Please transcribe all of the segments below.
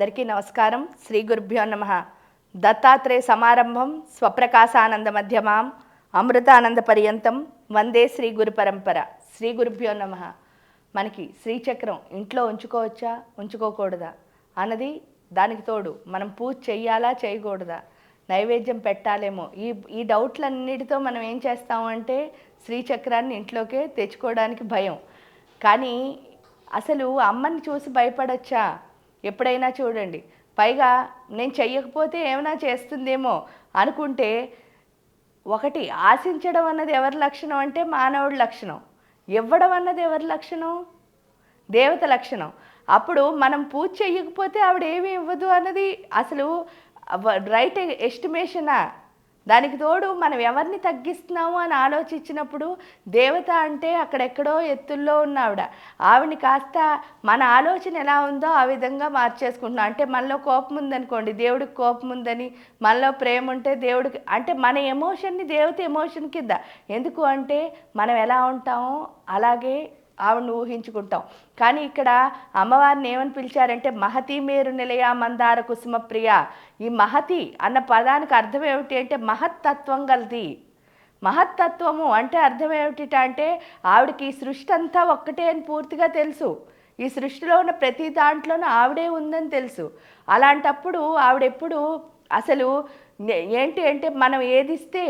అందరికీ నమస్కారం. శ్రీ గురుభ్యో నమః. దత్తాత్రేయ సమారంభం స్వప్రకాశానంద మధ్యమాం అమృతానంద పర్యంతం వందే శ్రీ గురు పరంపర. శ్రీ గురుభ్యో నమః. మనకి శ్రీచక్రం ఇంట్లో ఉంచుకోవచ్చా ఉంచుకోకూడదా అన్నది, దానికి తోడు మనం పూజ చెయ్యాలా చేయకూడదా, నైవేద్యం పెట్టాలేమో, ఈ డౌట్లన్నిటితో మనం ఏం చేస్తాము అంటే శ్రీచక్రాన్ని ఇంట్లోకే తెచ్చుకోవడానికి భయం. కానీ అసలు అమ్మని చూసి భయపడచ్చా? ఎప్పుడైనా చూడండి. పైగా నేను చెయ్యకపోతే ఏమైనా చేస్తుందేమో అనుకుంటే, ఒకటి ఆశించడం అన్నది ఎవరి లక్షణం అంటే మానవుడి లక్షణం. ఇవ్వడం అన్నది ఎవరి లక్షణం? దేవత లక్షణం. అప్పుడు మనం పూజ చెయ్యకపోతే ఆవిడ ఏమీ ఇవ్వదు అన్నది అసలు రైట్ ఎస్టిమేషనా? దానికి తోడు మనం ఎవరిని తగ్గిస్తున్నాము అని ఆలోచించినప్పుడు, దేవత అంటే అక్కడెక్కడో ఎత్తుల్లో ఉన్న ఆవిడని కాస్త మన ఆలోచన ఎలా ఉందో ఆ విధంగా మార్చేసుకుంటున్నాం. అంటే మనలో కోపం ఉందనుకోండి, దేవుడికి కోపం ఉందని, మనలో ప్రేమ ఉంటే దేవుడికి, అంటే మన ఎమోషన్ని దేవత ఎమోషన్ కింద. ఎందుకు అంటే మనం ఎలా ఉంటామో అలాగే ఆవిడని ఊహించుకుంటాం. కానీ ఇక్కడ అమ్మవారిని ఏమని పిలిచారంటే మహతి మేరు నిలయ మందార కుసుమ ప్రియ. ఈ మహతి అన్న పదానికి అర్థం ఏమిటి అంటే మహత్తత్వం గలది. మహత్తత్వము అంటే అర్థం ఏమిటి అంటే ఆవిడకి ఈ సృష్టి అంతా ఒక్కటే అని పూర్తిగా తెలుసు. ఈ సృష్టిలో ఉన్న ప్రతి దాంట్లోనూ ఆవిడే ఉందని తెలుసు. అలాంటప్పుడు ఆవిడెప్పుడు అసలు ఏంటి అంటే మనం ఏది ఇస్తే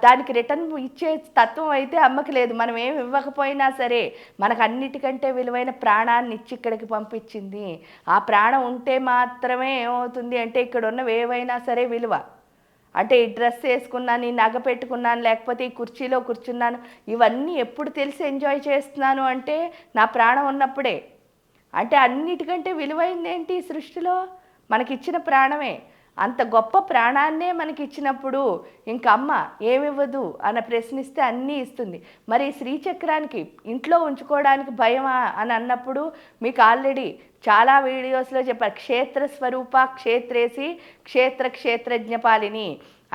దానికి రిటర్న్ ఇచ్చే తత్వం అయితే అమ్మకి లేదు. మనం ఏమి ఇవ్వకపోయినా సరే మనకు అన్నిటికంటే విలువైన ప్రాణాన్ని ఇచ్చి ఇక్కడికి పంపించింది. ఆ ప్రాణం ఉంటే మాత్రమే ఏమవుతుంది అంటే ఇక్కడ ఉన్నవి ఏవైనా సరే విలువ. అంటే ఈ డ్రెస్ వేసుకున్నాను, ఈ నగ పెట్టుకున్నాను, లేకపోతే ఈ కుర్చీలో కూర్చున్నాను, ఇవన్నీ ఎప్పుడు తెలిసి ఎంజాయ్ చేస్తున్నాను అంటే నా ప్రాణం ఉన్నప్పుడే. అంటే అన్నిటికంటే విలువైంది ఏంటి ఈ సృష్టిలో? మనకిచ్చిన ప్రాణమే. అంత గొప్ప ప్రాణాన్నే మనకి ఇచ్చినప్పుడు ఇంక అమ్మ ఏమివ్వదు అన్న ప్రశ్నిస్తే అన్నీ ఇస్తుంది. మరి శ్రీచక్రానికి ఇంట్లో ఉంచుకోవడానికి భయమా అని అన్నప్పుడు మీకు ఆల్రెడీ చాలా వీడియోస్లో చెప్పారు. క్షేత్ర స్వరూప క్షేత్రేసి క్షేత్రజ్ఞపాలిని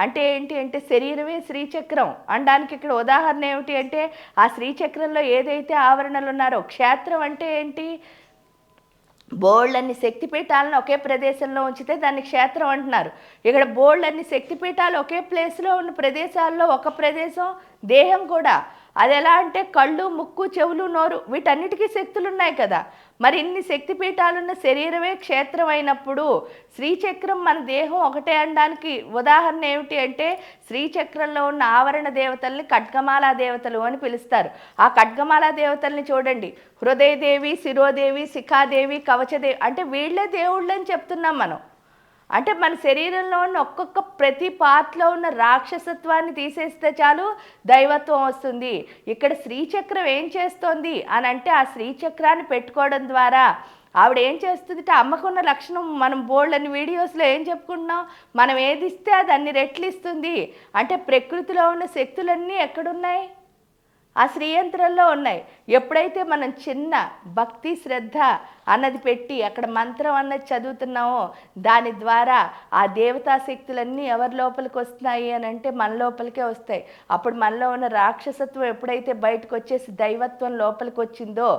అంటే ఏంటి అంటే శరీరమే శ్రీచక్రం అనడానికి ఇక్కడ ఉదాహరణ ఏమిటి అంటే ఆ శ్రీచక్రంలో ఏదైతే ఆవరణలు ఉన్నారో, క్షేత్రం అంటే ఏంటి? బోల్డన్ని శక్తిపీఠాలను ఒకే ప్రదేశంలో ఉంచితే దాన్ని క్షేత్రం అంటున్నారు. ఇక్కడ బోల్డన్ని శక్తిపీఠాలు ఒకే ప్లేస్లో ఉన్న ప్రదేశాల్లో ఒక ప్రదేశం దేహం కూడా. అది ఎలా అంటే కళ్ళు, ముక్కు, చెవులు, నోరు, వీటన్నిటికీ శక్తులు ఉన్నాయి కదా. మరి ఇన్ని శక్తిపీఠాలున్న శరీరమే క్షేత్రం అయినప్పుడు శ్రీచక్రం మన దేహం ఒకటే అనడానికి ఉదాహరణ ఏమిటి అంటే శ్రీచక్రంలో ఉన్న ఆవరణ దేవతల్ని ఖడ్గమాలా దేవతలు అని పిలుస్తారు. ఆ ఖడ్గమాలా దేవతల్ని చూడండి. హృదయదేవి, శిరోదేవి, శిఖాదేవి, కవచదేవి, అంటే వీళ్ళే దేవుళ్ళు అని చెప్తున్నాం మనం. అంటే మన శరీరంలో ఉన్న ఒక్కొక్క ప్రతి పార్ట్లో ఉన్న రాక్షసత్వాన్ని తీసేస్తే చాలు దైవత్వం వస్తుంది. ఇక్కడ శ్రీచక్రం ఏం చేస్తోంది అని అంటే ఆ శ్రీచక్రాన్ని పెట్టుకోవడం ద్వారా ఆవిడ ఏం చేస్తుంది అంటే అమ్మకున్న లక్షణం మనం బోల్డని వీడియోస్లో ఏం చెప్పుకుంటున్నాం, మనం ఏది ఇస్తే అది అన్ని రెట్లు ఇస్తుంది. అంటే ప్రకృతిలో ఉన్న శక్తులన్నీ ఎక్కడున్నాయి? ఆ శ్రీయంత్రంలో ఉన్నాయి. ఎప్పుడైతే మనం చిన్న భక్తి శ్రద్ధ అన్నది పెట్టి అక్కడ మంత్రం అన్నది చదువుతున్నామో దాని ద్వారా ఆ దేవతా శక్తులన్నీ ఎవరి లోపలికి వస్తున్నాయి అని అంటే మన లోపలికే వస్తాయి. అప్పుడు మనలో ఉన్న రాక్షసత్వం ఎప్పుడైతే బయటకు వచ్చేసి దైవత్వం లోపలికి వచ్చిందో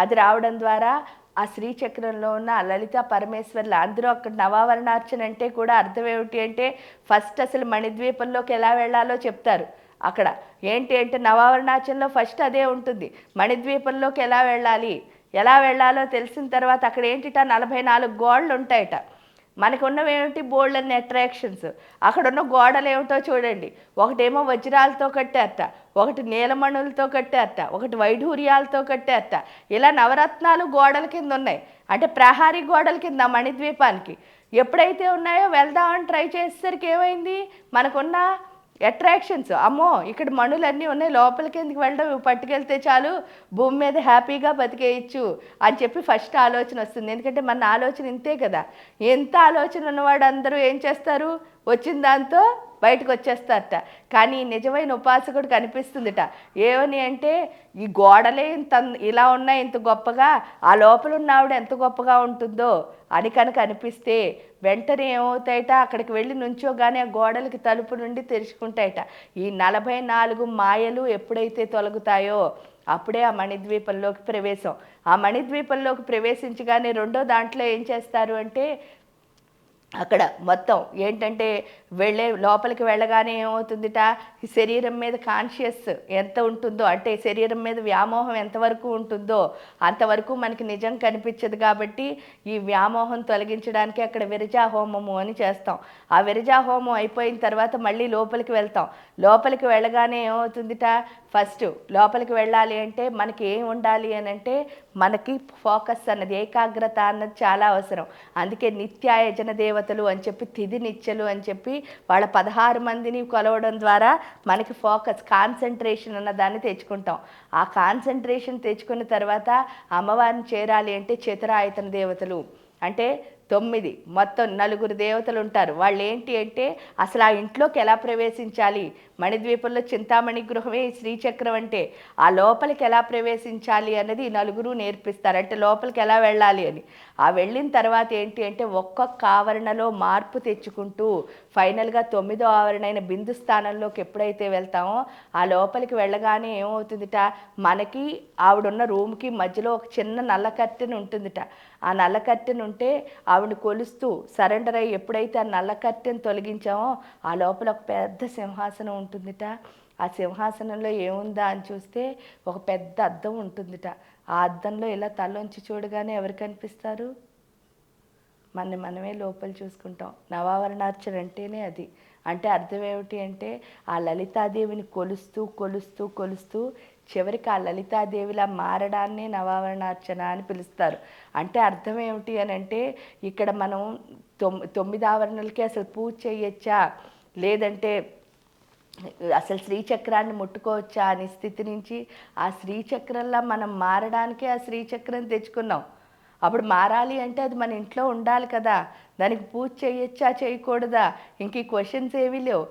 అది రావడం ద్వారా ఆ శ్రీచక్రంలో ఉన్న లలిత పరమేశ్వర్లు అందరూ అక్కడ నవావరణార్చన అంటే కూడా అర్థం ఏమిటి అంటే ఫస్ట్ అసలు మణిద్వీపంలోకి ఎలా వెళ్ళాలో చెప్తారు. అక్కడ ఏంటి అంటే నవావరణాచలంలో ఫస్ట్ అదే ఉంటుంది. మణిద్వీపంలోకి ఎలా వెళ్ళాలో తెలిసిన తర్వాత అక్కడ ఏంటిట 44 గోడలు ఉంటాయట. మనకున్నవి ఏమిటి? బోల్డ్ అన్ని అట్రాక్షన్స్. అక్కడున్న గోడలు ఏమిటో చూడండి. ఒకటేమో వజ్రాలతో కట్టారట, ఒకటి నీలమణులతో కట్టారట, ఒకటి వైఢూర్యాలతో కట్టారట. ఇలా నవరత్నాలు గోడల కింద ఉన్నాయి. అంటే ప్రహారీ గోడల కింద మణిద్వీపానికి ఎప్పుడైతే ఉన్నాయో వెళ్దామని ట్రై చేసేసరికి ఏమైంది? మనకున్న అట్రాక్షన్స్, అమ్మో ఇక్కడ మణులన్నీ ఉన్నాయి, లోపలికి ఎందుకు వెళ్ళడం, ఇవి పట్టుకెళ్తే చాలు భూమి మీద హ్యాపీగా బతికేయచ్చు అని చెప్పి ఫస్ట్ ఆలోచన వస్తుంది. ఎందుకంటే మన ఆలోచన ఇంతే కదా. ఎంత ఆలోచన ఉన్నవాడు అందరూ ఏం చేస్తారు? వచ్చిన దాంతో బయటకు వచ్చేస్తారట. కానీ నిజమైన ఉపాసకుడు కనిపిస్తుందిట ఏమని అంటే ఈ గోడలే ఇంత ఇలా ఉన్నాయి ఇంత గొప్పగా, ఆ లోపల ఉన్న ఆవిడ ఎంత గొప్పగా ఉంటుందో అని కనుక అనిపిస్తే వెంటనే ఏమవుతాయట, అక్కడికి వెళ్ళి నుంచోగానే ఆ గోడలకి తలుపు నుండి తెరుచుకుంటాయట. ఈ 44 మాయలు ఎప్పుడైతే తొలగుతాయో అప్పుడే ఆ మణిద్వీపంలోకి ప్రవేశం. ఆ మణిద్వీపంలోకి ప్రవేశించగానే రెండో దాంట్లో ఏం చేస్తారు అంటే, అక్కడ మొత్తం ఏంటంటే లోపలికి వెళ్ళగానే ఏమవుతుందిట, ఈ శరీరం మీద కాన్షియస్ ఎంత ఉంటుందో, అంటే శరీరం మీద వ్యామోహం ఎంతవరకు ఉంటుందో అంతవరకు మనకి నిజం కనిపించదు. కాబట్టి ఈ వ్యామోహం తొలగించడానికి అక్కడ విరజా హోమము అని చేస్తాం. ఆ విరజా హోమం అయిపోయిన తర్వాత మళ్ళీ లోపలికి వెళ్తాం. లోపలికి వెళ్ళగానే ఏమవుతుందిట, ఫస్ట్ లోపలికి వెళ్ళాలి అంటే మనకి ఏం ఉండాలి అని అంటే, మనకి ఫోకస్ అన్నది, ఏకాగ్రత అన్నది చాలా అవసరం. అందుకే నిత్యాయజన దేవతలు అని చెప్పి, తిథి నిత్యలు అని చెప్పి వాళ్ళ 16 మందిని కొలవడం ద్వారా మనకి ఫోకస్, కాన్సన్ట్రేషన్ అన్న దాన్ని తెచ్చుకుంటాం. ఆ కాన్సన్ట్రేషన్ తెచ్చుకున్న తర్వాత అమ్మవారిని చేరాలి అంటే చతురాయతన దేవతలు అంటే 9 మొత్తం 4 దేవతలు ఉంటారు. వాళ్ళు ఏంటి అంటే అసలు ఆ ఇంట్లోకి ఎలా ప్రవేశించాలి, మణిద్వీపంలో చింతామణి గృహమే శ్రీచక్రం అంటే ఆ లోపలికి ఎలా ప్రవేశించాలి అన్నది ఈ నలుగురు నేర్పిస్తారు. అంటే లోపలికి ఎలా వెళ్ళాలి అని. ఆ వెళ్ళిన తర్వాత ఏంటి అంటే ఒక్కొక్క ఆవరణలో మార్పు తెచ్చుకుంటూ ఫైనల్గా 9వ ఆవరణైన బిందు స్థానంలోకి ఎప్పుడైతే వెళ్తామో ఆ లోపలికి వెళ్ళగానే ఏమవుతుందిట, మనకి ఆవిడున్న రూమ్కి మధ్యలో ఒక చిన్న నల్ల కర్టెన్ ఉంటుందిట. ఆ నల్ల కర్టెన్ ఉంటే ఆవిడని కొలుస్తూ సరెండర్ అయ్యి ఎప్పుడైతే ఆ నల్ల కర్టెన్ తొలగించామో ఆ లోపల ఒక పెద్ద సింహాసనం ఉంటుందిట. ఆ సింహాసనంలో ఏముందా అని చూస్తే ఒక పెద్ద అద్దం ఉంటుందిట. ఆ అద్దంలో ఇలా తలొంచి చూడగానే ఎవరు కనిపిస్తారు, మనమే లోపల చూసుకుంటాం. నవావరణార్చన అంటేనే అది. అంటే అర్థం ఏమిటి అంటే ఆ లలితాదేవిని కొలుస్తూ కొలుస్తూ కొలుస్తూ చివరికి ఆ లలితాదేవిలా మారడాన్ని నవావరణార్చన అని పిలుస్తారు. అంటే అర్థం ఏమిటి అని అంటే, ఇక్కడ మనం 9 ఆవరణలకి అసలు పూజ చేయొచ్చా, లేదంటే అసలు శ్రీచక్రాన్ని ముట్టుకోవచ్చా అనే స్థితి నుంచి ఆ శ్రీచక్రంలా మనం మారడానికే ఆ శ్రీచక్రం తెచ్చుకున్నాం. అప్పుడు మారాలి అంటే అది మన ఇంట్లో ఉండాలి కదా. దానికి పూజ చేయొచ్చా చేయకూడదా, ఇంక ఈ క్వశ్చన్స్ ఏమీ లేవు.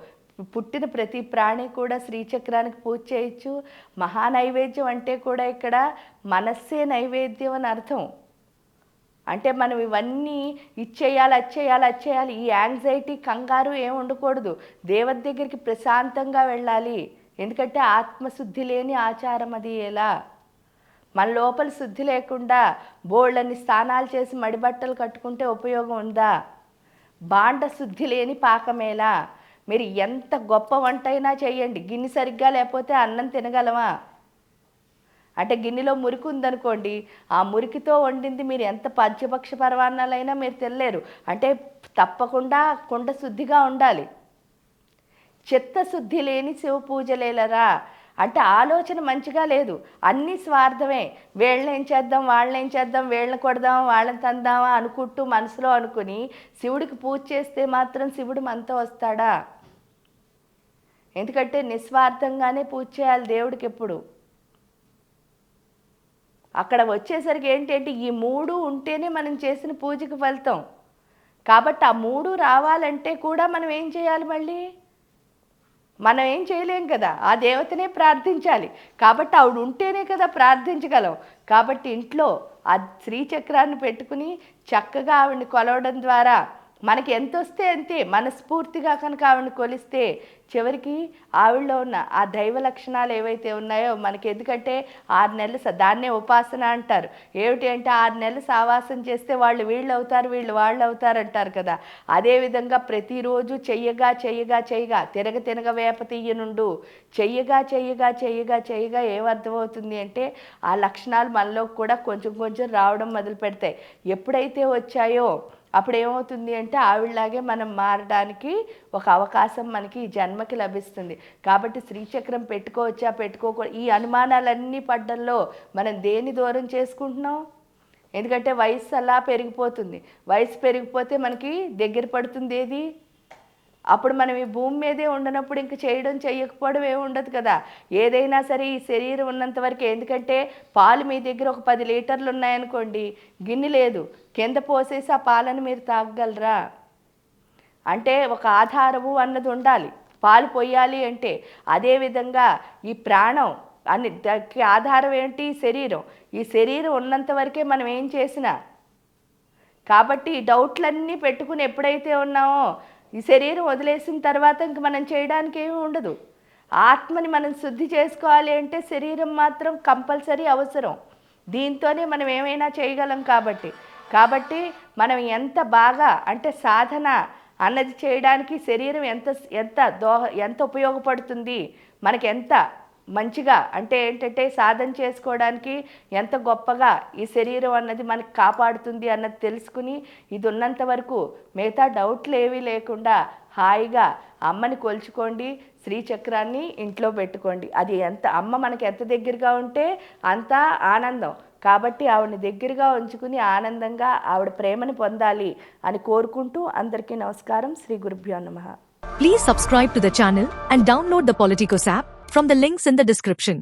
పుట్టిన ప్రతి ప్రాణి కూడా శ్రీచక్రానికి పూజ చేయొచ్చు. మహానైవేద్యం అంటే కూడా ఇక్కడ మనస్సే నైవేద్యం అని అర్థం. అంటే మనం ఇవన్నీ ఇచ్చేయాలి, అది చేయాలి, ఈ యాంగ్జైటీ కంగారు ఏమి ఉండకూడదు. దేవత దగ్గరికి ప్రశాంతంగా వెళ్ళాలి. ఎందుకంటే ఆత్మశుద్ధి లేని ఆచారం అది ఎలా. మన లోపల శుద్ధి లేకుండా బోళ్ళని స్నానాలు చేసి మడిబట్టలు కట్టుకుంటే ఉపయోగం ఉందా? బాండ శుద్ధి లేని పాకమేలా. మీరు ఎంత గొప్ప వంట అయినా చేయండి, గిన్నె సరిగ్గా లేకపోతే అన్నం తినగలమా? అంటే గిన్నెలో మురికి ఉందనుకోండి, ఆ మురికితో వండింది మీరు ఎంత పంచపక్ష పరవాన్నాలైనా మీరు తినలేరు. అంటే తప్పకుండా కుండ శుద్ధిగా ఉండాలి. చిత్తశుద్ధి లేని శివ పూజలేలరా. అంటే ఆలోచన మంచిగా లేదు, అన్నీ స్వార్థమే. వీళ్ళని ఏం చేద్దాం, వాళ్ళని ఏం చేద్దాం, వీళ్ళని కొడదాం, వాళ్ళని తందామా అనుకుంటూ మనసులో అనుకుని శివుడికి పూజ చేస్తే మాత్రం శివుడు మనతో వస్తాడా? ఎందుకంటే నిస్వార్థంగానే పూజ చేయాలి దేవుడికి ఎప్పుడు. అక్కడ వచ్చేసరికి ఏంటంటే ఈ 3 ఉంటేనే మనం చేసిన పూజకి ఫలితం. కాబట్టి ఆ 3 రావాలంటే కూడా మనం ఏం చేయాలి, మళ్ళీ మనం ఏం చేయలేం కదా, ఆ దేవతనే ప్రార్థించాలి. కాబట్టి ఆవిడ ఉంటేనే కదా ప్రార్థించగలం. కాబట్టి ఇంట్లో ఆ శ్రీచక్రాన్ని పెట్టుకుని చక్కగా ఆవిడని కొలవడం ద్వారా మనకి ఎంత వస్తే అంతే మనస్ఫూర్తిగా కనుక ఆవిడని కొలిస్తే చివరికి ఆవిడలో ఉన్న ఆ దైవ లక్షణాలు ఏవైతే ఉన్నాయో మనకి, ఎందుకంటే 6 నెలలు దాన్నే ఉపాసన అంటారు. ఏమిటి అంటే 6 నెలలు సావాసం చేస్తే వాళ్ళు వీళ్ళు అవుతారు, వీళ్ళు వాళ్ళు అవుతారు అంటారు కదా. అదేవిధంగా ప్రతిరోజు చెయ్యగా చెయ్యగా చెయ్యగా తినగ వేప తీయనుండు, చెయ్యగా చెయ్యగా చెయ్యగా చెయ్యగా ఏమర్థమవుతుంది అంటే ఆ లక్షణాలు మనలో కూడా కొంచెం కొంచెం రావడం మొదలు పెడతాయి. ఎప్పుడైతే వచ్చాయో అప్పుడు ఏమవుతుంది అంటే ఆవిడలాగే మనం మారడానికి ఒక అవకాశం మనకి ఈ జన్మకి లభిస్తుంది. కాబట్టి శ్రీచక్రం పెట్టుకోవచ్చా పెట్టుకోకూడదు ఈ అనుమానాలన్నీ పడ్డంలో మనం దేన్ని దూరం చేసుకుంటున్నాం? ఎందుకంటే వయసు అలా పెరిగిపోతుంది. వయసు పెరిగిపోతే మనకి దగ్గర పడుతుంది ఏది? అప్పుడు మనం ఈ భూమి మీదే ఉండనప్పుడు ఇంక చేయడం చేయకపోవడం ఏమి ఉండదు కదా. ఏదైనా సరే ఈ శరీరం ఉన్నంత వరకు. ఎందుకంటే పాలు మీ దగ్గర ఒక 10 లీటర్లు ఉన్నాయనుకోండి, గిన్నె లేదు, కింద పోసేసి ఆ పాలను మీరు తాగగలరా? అంటే ఒక ఆధారము అన్నది ఉండాలి పాలు పోయాలి అంటే. అదేవిధంగా ఈ ప్రాణం అన్ని ఆధారం ఏంటి? శరీరం. ఈ శరీరం ఉన్నంత వరకే మనం ఏం చేసినా. కాబట్టి ఈ డౌట్లన్నీ పెట్టుకుని ఎప్పుడైతే ఉన్నామో ఈ శరీరం వదిలేసిన తర్వాత ఇంక మనం చేయడానికి ఏమీ ఉండదు. ఆత్మని మనం శుద్ధి చేసుకోవాలి అంటే శరీరం మాత్రం కంపల్సరీ అవసరం. దీంతోనే మనం ఏమైనా చేయగలం కాబట్టి మనం ఎంత బాగా అంటే సాధన అన్నది చేయడానికి శరీరం ఎంత ఎంత ఎంత ఉపయోగపడుతుంది, మనకి ఎంత మంచిగా అంటే ఏంటంటే సాధన చేసుకోవడానికి ఎంత గొప్పగా ఈ శరీరం అన్నది మనకి కాపాడుతుంది అన్నది తెలుసుకుని ఇది ఉన్నంత వరకు మిగతా డౌట్లు ఏవీ లేకుండా హాయిగా అమ్మని కొలుచుకోండి, శ్రీచక్రాన్ని ఇంట్లో పెట్టుకోండి. అది ఎంత అమ్మ మనకి ఎంత దగ్గరగా ఉంటే అంత ఆనందం. కాబట్టి ఆవిడని దగ్గరగా ఉంచుకుని ఆనందంగా ఆవిడ ప్రేమని పొందాలి అని కోరుకుంటూ అందరికీ నమస్కారం. శ్రీ గురుభ్యో నమః. Please subscribe to the channel and download the Politicos app from the links in the description.